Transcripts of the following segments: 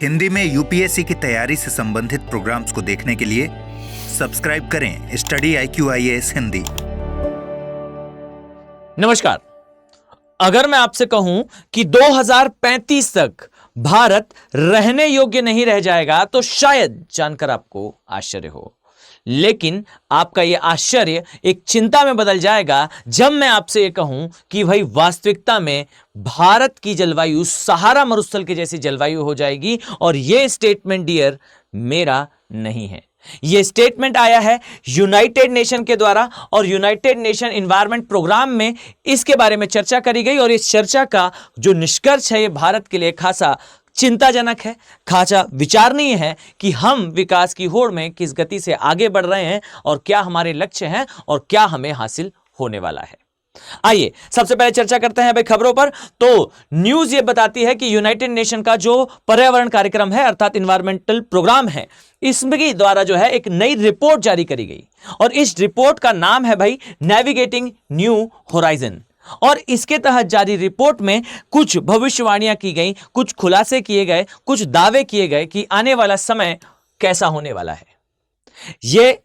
हिंदी में यूपीएससी की तैयारी से संबंधित प्रोग्राम्स को देखने के लिए सब्सक्राइब करें स्टडी IQIAS हिंदी। नमस्कार। अगर मैं आपसे कहूं कि 2035 तक भारत रहने योग्य नहीं रह जाएगा तो शायद जानकर आपको आश्चर्य हो, लेकिन आपका यह आश्चर्य एक चिंता में बदल जाएगा जब मैं आपसे यह कहूं कि भाई वास्तविकता में भारत की जलवायु सहारा मरुस्थल के जैसी जलवायु हो जाएगी। और यह स्टेटमेंट डियर मेरा नहीं है, यह स्टेटमेंट आया है यूनाइटेड नेशन के द्वारा और यूनाइटेड नेशन एनवायरनमेंट प्रोग्राम में इसके बारे में चर्चा करी गई। और इस चर्चा का जो निष्कर्ष है यह भारत के लिए खासा चिंताजनक है, खासा विचारणीय है कि हम विकास की होड़ में किस गति से आगे बढ़ रहे हैं और क्या हमारे लक्ष्य हैं और क्या हमें हासिल होने वाला है। आइए सबसे पहले चर्चा करते हैं भाई खबरों पर। तो न्यूज ये बताती है कि यूनाइटेड नेशन का जो पर्यावरण कार्यक्रम है अर्थात एनवायरमेंटल प्रोग्राम है, इसके द्वारा जो है एक नई रिपोर्ट जारी करी गई और इस रिपोर्ट का नाम है भाई नेविगेटिंग न्यू होराइजन। और इसके तहत जारी रिपोर्ट में कुछ भविष्यवाणियां की गई, कुछ खुलासे किए गए, कुछ दावे किए गए कि आने वाला समय कैसा होने वाला है। यह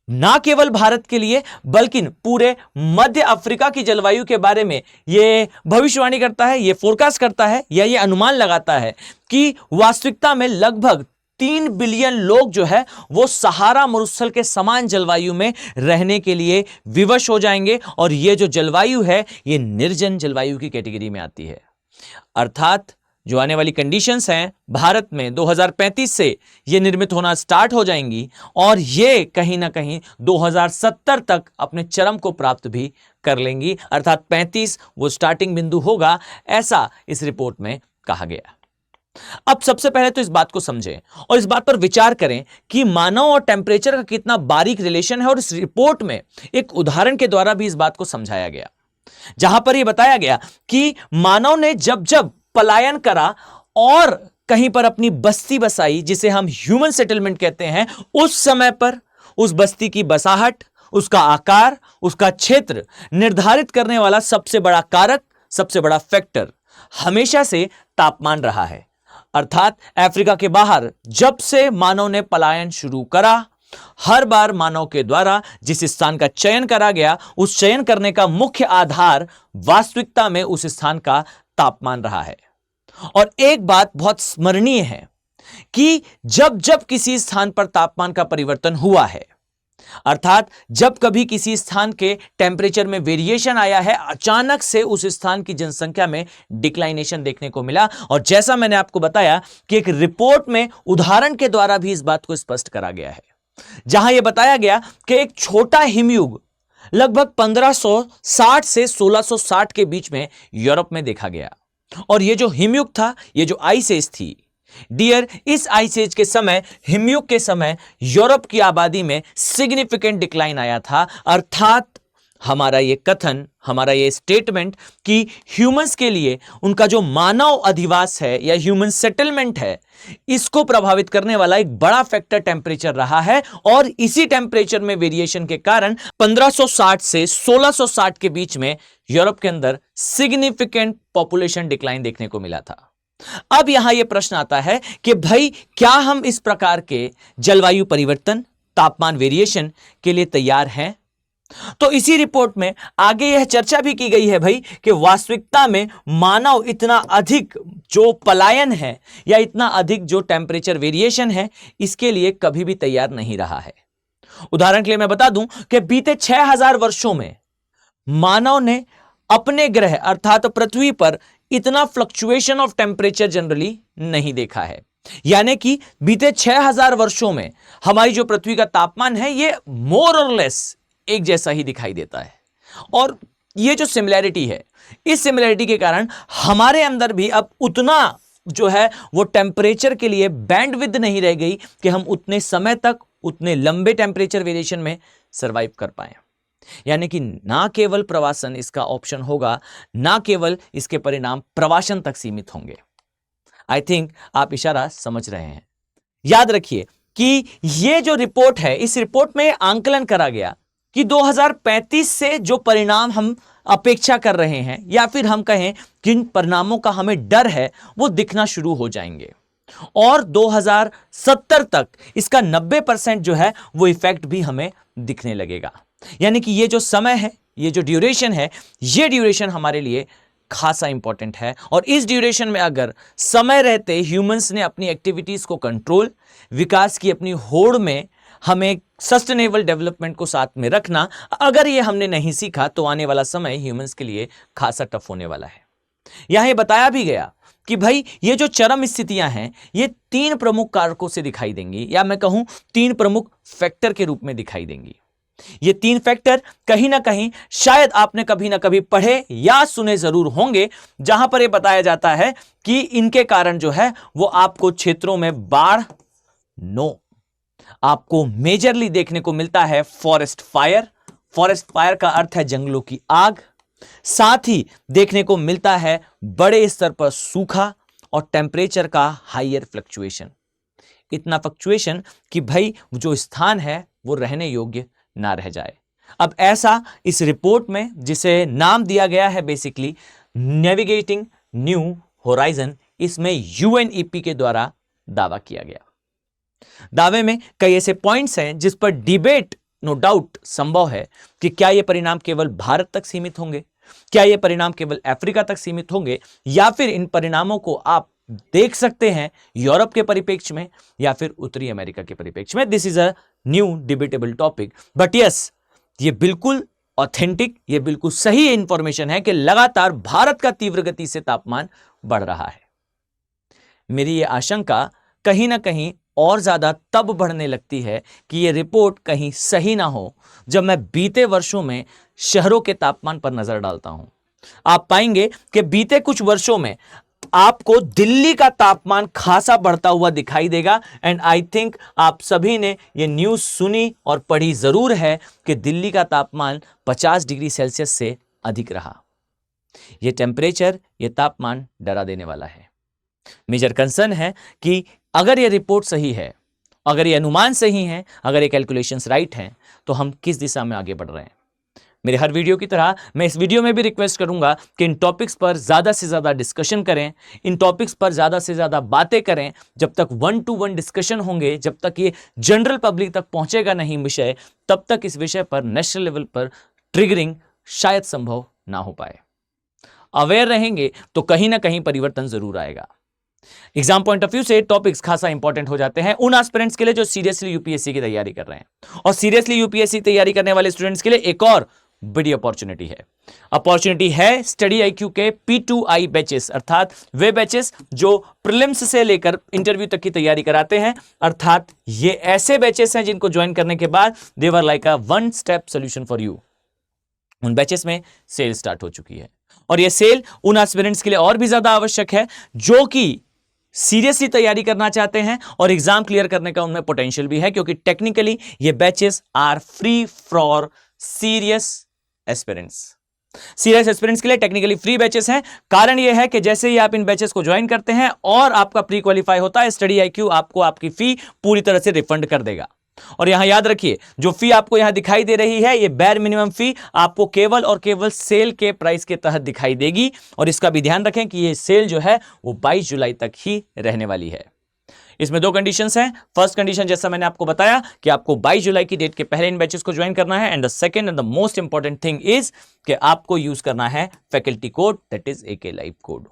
ना केवल भारत के लिए बल्कि पूरे मध्य अफ्रीका की जलवायु के बारे में यह भविष्यवाणी करता है, यह फोरकास्ट करता है या यह अनुमान लगाता है कि वास्तविकता में लगभग 3 बिलियन लोग जो है वो सहारा मरुस्थल के समान जलवायु में रहने के लिए विवश हो जाएंगे। और ये जो जलवायु है ये निर्जन जलवायु की कैटेगरी में आती है। अर्थात जो आने वाली कंडीशंस हैं भारत में 2035 से ये निर्मित होना स्टार्ट हो जाएंगी और ये कहीं ना कहीं 2070 तक अपने चरम को प्राप्त भी कर लेंगी। अर्थात 35 वो स्टार्टिंग बिंदु होगा, ऐसा इस रिपोर्ट में कहा गया। अब सबसे पहले तो इस बात को समझें और इस बात पर विचार करें कि मानव और टेम्परेचर का कितना बारीक रिलेशन है। और इस रिपोर्ट में एक उदाहरण के द्वारा भी इस बात को समझाया गया, जहां पर यह बताया गया कि मानव ने जब जब पलायन करा और कहीं पर अपनी बस्ती बसाई, जिसे हम ह्यूमन सेटलमेंट कहते हैं, उस समय पर उस बस्ती की बसाहट, उसका आकार, उसका क्षेत्र निर्धारित करने वाला सबसे बड़ा कारक, सबसे बड़ा फैक्टर हमेशा से तापमान रहा है। अर्थात अफ्रीका के बाहर जब से मानव ने पलायन शुरू करा, हर बार मानव के द्वारा जिस स्थान का चयन करा गया, उस चयन करने का मुख्य आधार वास्तविकता में उस स्थान का तापमान रहा है। और एक बात बहुत स्मरणीय है कि जब जब किसी स्थान पर तापमान का परिवर्तन हुआ है, अर्थात जब कभी किसी स्थान के टेम्परेचर में वेरिएशन आया है, अचानक से उस स्थान की जनसंख्या में डिक्लाइनेशन देखने को मिला। और जैसा मैंने आपको बताया कि एक रिपोर्ट में उदाहरण के द्वारा भी इस बात को स्पष्ट करा गया है, जहां यह बताया गया कि एक छोटा हिमयुग लगभग 1560 से 1660 के बीच में यूरोप में देखा गया। और यह जो हिमयुग था, यह जो आइस एज थी डियर, इस आइस एज के समय, हिमयुग के समय यूरोप की आबादी में सिग्निफिकेंट डिक्लाइन आया था। अर्थात हमारा यह कथन, हमारा यह स्टेटमेंट कि ह्यूमंस के लिए उनका जो मानव अधिवास है या ह्यूमन सेटलमेंट है, इसको प्रभावित करने वाला एक बड़ा फैक्टर टेम्परेचर रहा है। और इसी टेम्परेचर में वेरिएशन के कारण 1560 से 1660 के बीच में यूरोप के अंदर सिग्निफिकेंट पॉपुलेशन डिक्लाइन देखने को मिला था। अब यहां यह प्रश्न आता है कि भाई क्या हम इस प्रकार के जलवायु परिवर्तन, तापमान वेरिएशन के लिए तैयार हैं? तो इसी रिपोर्ट में आगे यह चर्चा भी की गई है भाई कि वास्तविकता में मानव इतना अधिक जो पलायन है या इतना अधिक जो टेम्परेचर वेरिएशन है, इसके लिए कभी भी तैयार नहीं रहा है। उदाहरण के लिए मैं बता दूं कि बीते 6000 वर्षों में मानव ने अपने ग्रह अर्थात पृथ्वी पर इतना फ्लक्चुएशन ऑफ टेम्परेचर जनरली नहीं देखा है। यानी कि बीते 6000 वर्षों में हमारी जो पृथ्वी का तापमान है ये मोर और लेस एक जैसा ही दिखाई देता है। और ये जो सिमिलैरिटी है, इस सिमिलैरिटी के कारण हमारे अंदर भी अब उतना जो है वो टेम्परेचर के लिए बैंडविड्थ नहीं रह गई कि हम उतने समय तक उतने लंबे टेम्परेचर वेरिएशन में सरवाइव कर पाए। यानी कि ना केवल प्रवासन इसका ऑप्शन होगा, ना केवल इसके परिणाम प्रवासन तक सीमित होंगे। आई थिंक आप इशारा समझ रहे हैं। याद रखिए कि ये जो रिपोर्ट है, इस रिपोर्ट में आंकलन करा गया कि 2035 से जो परिणाम हम अपेक्षा कर रहे हैं या फिर हम कहें किन परिणामों का हमें डर है, वो दिखना शुरू हो जाएंगे। और 2070 तक इसका 90% जो है वो इफेक्ट भी हमें दिखने लगेगा। यानी कि ये जो समय है, ये जो ड्यूरेशन है, ये ड्यूरेशन हमारे लिए खासा इंपॉर्टेंट है। और इस ड्यूरेशन में अगर समय रहते ह्यूमंस ने अपनी एक्टिविटीज को कंट्रोल, विकास की अपनी होड़ में हमें सस्टेनेबल डेवलपमेंट को साथ में रखना, अगर ये हमने नहीं सीखा तो आने वाला समय ह्यूमंस के लिए खासा टफ होने वाला है। यहां ये बताया भी गया कि भाई ये जो चरम स्थितियां हैं ये 3 प्रमुख कारकों से दिखाई देंगी, या मैं कहूं 3 प्रमुख फैक्टर के रूप में दिखाई देंगी। ये 3 फैक्टर कहीं ना कहीं शायद आपने कभी ना कभी पढ़े या सुने जरूर होंगे, जहां पर यह बताया जाता है कि इनके कारण जो है वो आपको क्षेत्रों में बाढ़, आपको मेजरली देखने को मिलता है फॉरेस्ट फायर। फॉरेस्ट फायर का अर्थ है जंगलों की आग। साथ ही देखने को मिलता है बड़े स्तर पर सूखा और टेम्परेचर का हायर फ्लक्चुएशन। इतना फ्लक्चुएशन कि भाई जो स्थान है वो रहने योग्य ना रह जाए। अब ऐसा इस रिपोर्ट में, जिसे नाम दिया गया है बेसिकली नेविगेटिंग न्यू होराइजन, इसमें यूएनईपी के द्वारा दावा किया गया। दावे में कई ऐसे पॉइंट्स हैं जिस पर डिबेट नो डाउट संभव है कि क्या यह परिणाम केवल भारत तक सीमित होंगे, क्या यह परिणाम केवल अफ्रीका तक सीमित होंगे, या फिर इन परिणामों को आप देख सकते हैं यूरोप के परिप्रेक्ष्य में या फिर उत्तरी अमेरिका के परिप्रेक्ष्य में। This is a new debatable topic, but yes, ये बिल्कुल ऑथेंटिक, ये बिल्कुल सही इंफॉर्मेशन है कि लगातार भारत का तीव्र गति से तापमान बढ़ रहा है। मेरी यह आशंका कहीं ना कहीं और ज्यादा तब बढ़ने लगती है कि यह रिपोर्ट कहीं सही ना हो जब मैं बीते वर्षों में शहरों के तापमान पर नजर डालता हूं। आप पाएंगे कि बीते कुछ वर्षों में आपको दिल्ली का तापमान खासा बढ़ता हुआ दिखाई देगा। एंड आई थिंक आप सभी ने यह न्यूज सुनी और पढ़ी जरूर है कि दिल्ली का तापमान 50 डिग्री सेल्सियस से अधिक रहा। यह टेम्परेचर, यह तापमान डरा देने वाला है। मेजर कंसर्न है कि अगर यह रिपोर्ट सही है, अगर यह अनुमान सही है, अगर ये कैलकुलेशंस राइट हैं, तो हम किस दिशा में आगे बढ़ रहे हैं। मेरे हर वीडियो की तरह मैं इस वीडियो में भी रिक्वेस्ट करूंगा कि इन टॉपिक्स पर ज्यादा से ज्यादा डिस्कशन करें, इन टॉपिक्स पर ज्यादा से ज्यादा बातें करें। जब तक 1-to-1 डिस्कशन होंगे, जब तक ये जनरल पब्लिक तक पहुंचेगा नहीं विषय, तब तक इस विषय पर नेशनल लेवल पर ट्रिगरिंग शायद संभव ना हो पाए। अवेयर रहेंगे तो कहीं ना कहीं परिवर्तन जरूर आएगा। एग्जाम पॉइंट ऑफ व्यू से टॉपिक्स खासा इंपॉर्टेंट हो जाते हैं उन एस्पिरेंट्स के लिए जो सीरियसली यूपीएससी की तैयारी कर रहे हैं। और सीरियसली यूपीएससी तैयारी करने वाले स्टूडेंट्स के लिए एक और बड़ी अपॉर्चुनिटी है स्टडी आईक्यू के P2I बैचेस, अर्थात वे बैचेस जो प्रीलिम्स से लेकर इंटरव्यू तक की तैयारी कराते हैं। अर्थात ये ऐसे बैचेस हैं जिनको ज्वाइन करने के बाद they were like a one step solution for you. उन बैचेस में सेल स्टार्ट हो चुकी है और यह सेल उन एस्पिरेंट्स के लिए और भी ज्यादा आवश्यक है जो कि सीरियसली तैयारी करना चाहते हैं और एग्जाम क्लियर करने का उनमें पोटेंशियल भी है, क्योंकि टेक्निकली ये batches are free for serious aspirants. Serious aspirants के लिए टेक्निकली फ्री बैचेस हैं। कारण यह है कि जैसे ही आप इन बैचेस को ज्वाइन करते हैं और आपका प्री क्वालिफाई होता है, स्टडी आईक्यू आपको आपकी फी पूरी तरह से रिफंड कर देगा। और यहां याद रखिए, जो फी आपको यहां दिखाई दे रही है, ये बेयर मिनिमम फी आपको केवल और केवल सेल के प्राइस के तहत दिखाई देगी। और इसका भी ध्यान रखें कि ये सेल जो है वो 22 जुलाई तक ही रहने वाली है। इसमें 2 कंडीशंस हैं। फर्स्ट कंडीशन जैसा मैंने आपको बताया कि आपको 22 जुलाई की डेट के पहले इन बैचेस को ज्वाइन करना है। And the second and the most important thing is कि आपको यूज करना है faculty code, that is AK live code.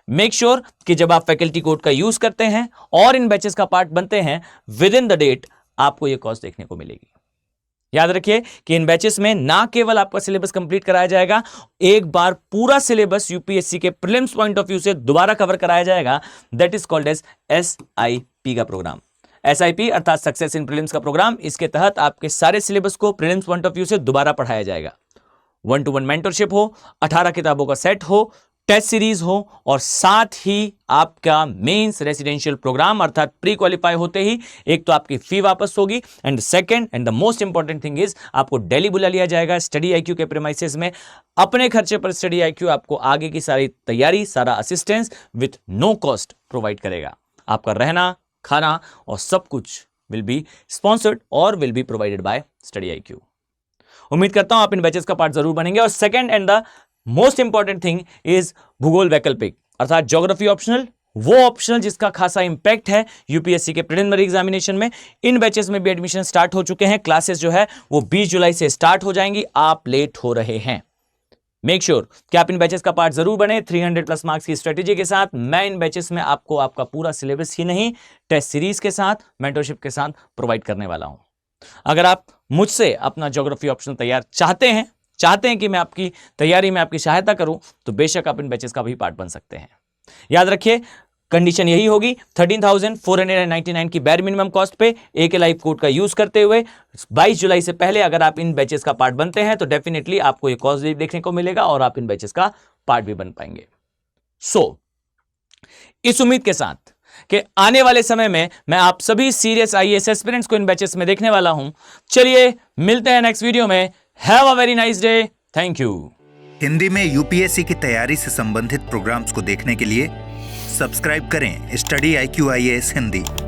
Make sure कि जब आप फैकल्टी कोड का यूज करते हैं और इन बैचेस का पार्ट बनते हैं, विद इन द डेट आपको यह कॉस्ट देखने को मिलेगी। याद रखिए कि इन बैचेस में ना केवल आपका सिलेबस कंप्लीट कराया जाएगा, एक बार पूरा सिलेबस यूपीएससी के प्रीलिम्स पॉइंट ऑफ व्यू से दोबारा कवर कराया जाएगा। That is called as SIP का प्रोग्राम। SIP अर्थात सक्सेस इन प्रीलिम्स का प्रोग्राम। इसके तहत आपके सारे सिलेबस को प्रीलिम्स पॉइंट ऑफ व्यू से दोबारा पढ़ाया जाएगा। 1-to-1 मेंटरशिप हो, 18 किताबों का सेट हो, टेस्ट सीरीज हो और साथ ही आपका मेंस रेसिडेंशियल प्रोग्राम अर्थात प्री क्वालिफाई होते ही एक तो आपकी फी वापस होगी, and second and the most important thing is आपको दिल्ली बुला लिया जाएगा स्टडी आईक्यू के प्रीमाइसेस में। अपने खर्चे पर स्टडी आईक्यू आपको आगे की सारी तैयारी, सारा assistance with no cost provide करेगा। आपका रहना, खाना और सब कुछ विल बी स्पॉन्सर्ड और will be provided by Study IQ. उम्मीद करता हूं आप इन बैचेस का पार्ट जरूर बनेंगे। और second and the most important thing is भूगोल वैकल्पिक अर्थात ज्योग्राफी ऑप्शनल वो ऑप्शनल जिसका खासा इंपैक्ट है यूपीएससी के प्रिलिमिनरी एग्जामिनेशन में, इन बैचेस में भी एडमिशन स्टार्ट हो चुके हैं। क्लासेस जो है वो 20 जुलाई से स्टार्ट हो जाएंगी। आप लेट हो रहे हैं। मेक श्योर कि आप इन बैचेस का पार्ट जरूर बने। 300 प्लस मार्क्स की स्ट्रेटेजी के साथ मैं इन बैचेस में आपको आपका पूरा सिलेबस ही नहीं, टेस्ट सीरीज के साथ, मेंटरशिप के साथ प्रोवाइड करने वाला हूं। अगर आप मुझसे अपना ज्योग्राफी ऑप्शन तैयार चाहते हैं कि मैं आपकी तैयारी में आपकी सहायता करूं, तो बेशक आप इन बैचेस का भी पार्ट बन सकते हैं। याद रखिए, कंडीशन यही होगी 13,499 की बैर मिनिमम कॉस्ट पे AK लाइव कोड का यूज करते हुए 22 जुलाई से पहले अगर आप इन बैचेस का पार्ट बनते हैं तो डेफिनेटली आपको ये कॉस्ट देखने को मिलेगा और आप इन बैचेस का पार्ट भी बन पाएंगे। इस उम्मीद के साथ कि आने वाले समय में मैं आप सभी सीरियस IAS एस्पिरेंट्स को इन बैचेस में देखने वाला हूं। चलिए मिलते हैं नेक्स्ट वीडियो में। Have a very nice day. Thank you. Hindi में यूपीएससी की तैयारी से संबंधित प्रोग्राम्स को देखने के लिए सब्सक्राइब करें स्टडी IQ IAS हिंदी।